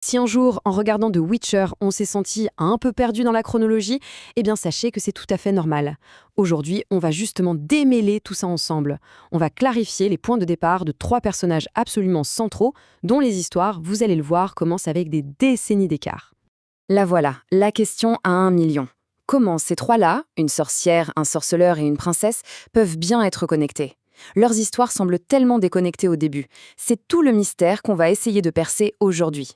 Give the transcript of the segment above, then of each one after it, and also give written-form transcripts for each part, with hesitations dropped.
Si un jour, en regardant The Witcher, on s'est senti un peu perdu dans la chronologie, eh bien sachez que c'est tout à fait normal. Aujourd'hui, on va justement démêler tout ça ensemble. On va clarifier les points de départ de trois personnages absolument centraux, dont les histoires, vous allez le voir, commencent avec des décennies d'écart. La voilà, la question à 1 million. Comment ces trois-là, une sorcière, un sorceleur et une princesse, peuvent bien être connectés? Leurs histoires semblent tellement déconnectées au début. C'est tout le mystère qu'on va essayer de percer aujourd'hui.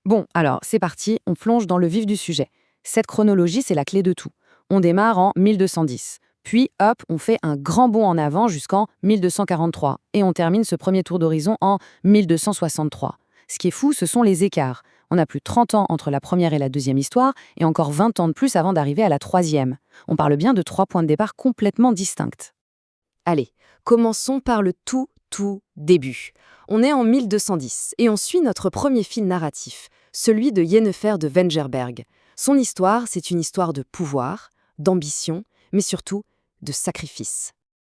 Bon, alors, c'est parti, on plonge dans le vif du sujet. Cette chronologie, c'est la clé de tout. On démarre en 1210. Puis, hop, on fait un grand bond en avant jusqu'en 1243. Et on termine ce premier tour d'horizon en 1263. Ce qui est fou, ce sont les écarts. On a plus de 30 ans entre la première et la deuxième histoire, et encore 20 ans de plus avant d'arriver à la troisième. On parle bien de trois points de départ complètement distincts. Allez, commençons par le tout début. On est en 1210 et on suit notre premier fil narratif, celui de Yennefer de Wengerberg. Son histoire, c'est une histoire de pouvoir, d'ambition, mais surtout de sacrifice.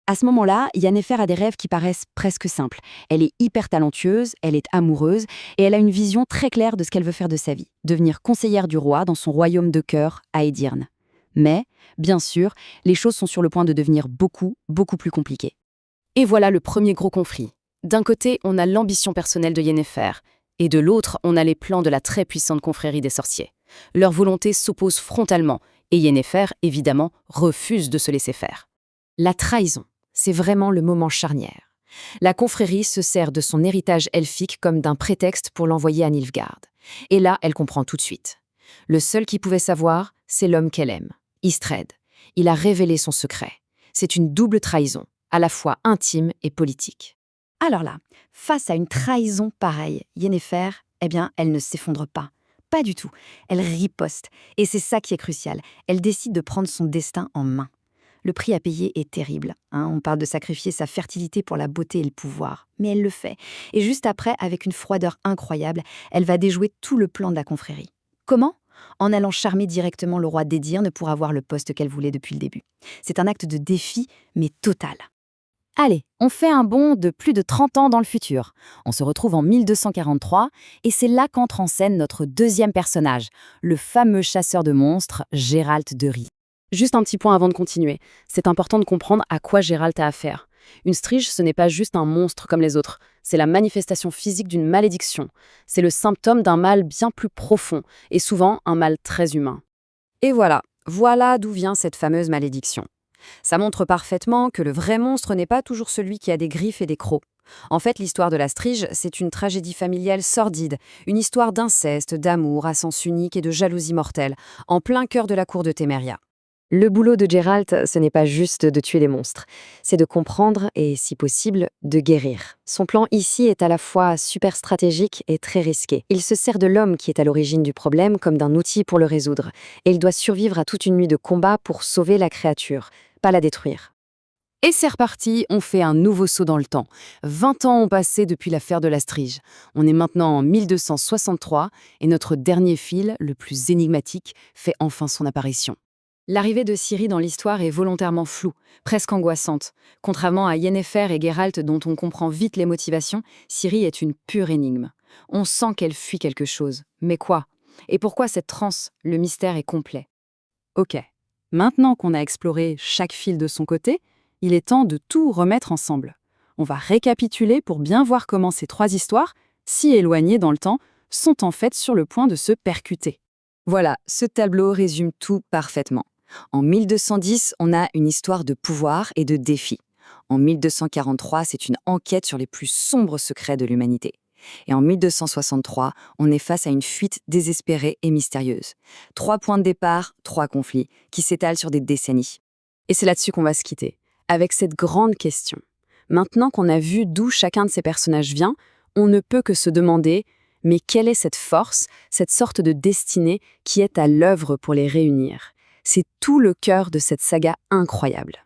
À ce moment-là, Yennefer a des rêves qui paraissent presque simples. Elle est hyper talentueuse, elle est amoureuse et elle a une vision très claire de ce qu'elle veut faire de sa vie, devenir conseillère du roi dans son royaume de cœur à Edirne. Mais, bien sûr, les choses sont sur le point de devenir beaucoup plus compliquées. Et voilà le premier gros conflit. D'un côté, on a l'ambition personnelle de Yennefer, et de l'autre, on a les plans de la très puissante confrérie des sorciers. Leurs volontés s'opposent frontalement, et Yennefer, évidemment, refuse de se laisser faire. La trahison, c'est vraiment le moment charnière. La confrérie se sert de son héritage elfique comme d'un prétexte pour l'envoyer à Nilfgaard. Et là, elle comprend tout de suite. Le seul qui pouvait savoir, c'est l'homme qu'elle aime, Istred. Il a révélé son secret. C'est une double trahison, à la fois intime et politique. Alors là, face à une trahison pareille, Yennefer, elle ne s'effondre pas. Pas du tout. Elle riposte. Et c'est ça qui est crucial. Elle décide de prendre son destin en main. Le prix à payer est terrible. On parle de sacrifier sa fertilité pour la beauté et le pouvoir. Mais elle le fait. Et juste après, avec une froideur incroyable, elle va déjouer tout le plan de la confrérie. Comment ? En allant charmer directement le roi d'Edirne pour avoir le poste qu'elle voulait depuis le début. C'est un acte de défi, mais total. Allez, on fait un bond de plus de 30 ans dans le futur. On se retrouve en 1243, et c'est là qu'entre en scène notre deuxième personnage, le fameux chasseur de monstres, Geralt de Rivie. Juste un petit point avant de continuer. C'est important de comprendre à quoi Geralt a affaire. Une strige, ce n'est pas juste un monstre comme les autres. C'est la manifestation physique d'une malédiction. C'est le symptôme d'un mal bien plus profond, et souvent un mal très humain. Et voilà d'où vient cette fameuse malédiction. Ça montre parfaitement que le vrai monstre n'est pas toujours celui qui a des griffes et des crocs. En fait, l'histoire de la strige, c'est une tragédie familiale sordide, une histoire d'inceste, d'amour à sens unique et de jalousie mortelle, en plein cœur de la cour de Téméria. Le boulot de Geralt, ce n'est pas juste de tuer les monstres, c'est de comprendre et, si possible, de guérir. Son plan ici est à la fois super stratégique et très risqué. Il se sert de l'homme qui est à l'origine du problème comme d'un outil pour le résoudre, et il doit survivre à toute une nuit de combat pour sauver la créature, pas la détruire. Et c'est reparti, on fait un nouveau saut dans le temps. 20 ans ont passé depuis l'affaire de la strige. On est maintenant en 1263, et notre dernier fil, le plus énigmatique, fait enfin son apparition. L'arrivée de Ciri dans l'histoire est volontairement floue, presque angoissante. Contrairement à Yennefer et Geralt dont on comprend vite les motivations, Ciri est une pure énigme. On sent qu'elle fuit quelque chose. Mais quoi ? Et pourquoi cette transe ? Le mystère est complet. Ok, maintenant qu'on a exploré chaque fil de son côté, il est temps de tout remettre ensemble. On va récapituler pour bien voir comment ces trois histoires, si éloignées dans le temps, sont en fait sur le point de se percuter. Voilà, ce tableau résume tout parfaitement. En 1210, on a une histoire de pouvoir et de défi. En 1243, c'est une enquête sur les plus sombres secrets de l'humanité. Et en 1263, on est face à une fuite désespérée et mystérieuse. 3 points de départ, 3 conflits, qui s'étalent sur des décennies. Et c'est là-dessus qu'on va se quitter, avec cette grande question. Maintenant qu'on a vu d'où chacun de ces personnages vient, on ne peut que se demander, mais quelle est cette force, cette sorte de destinée qui est à l'œuvre pour les réunir ? C'est tout le cœur de cette saga incroyable.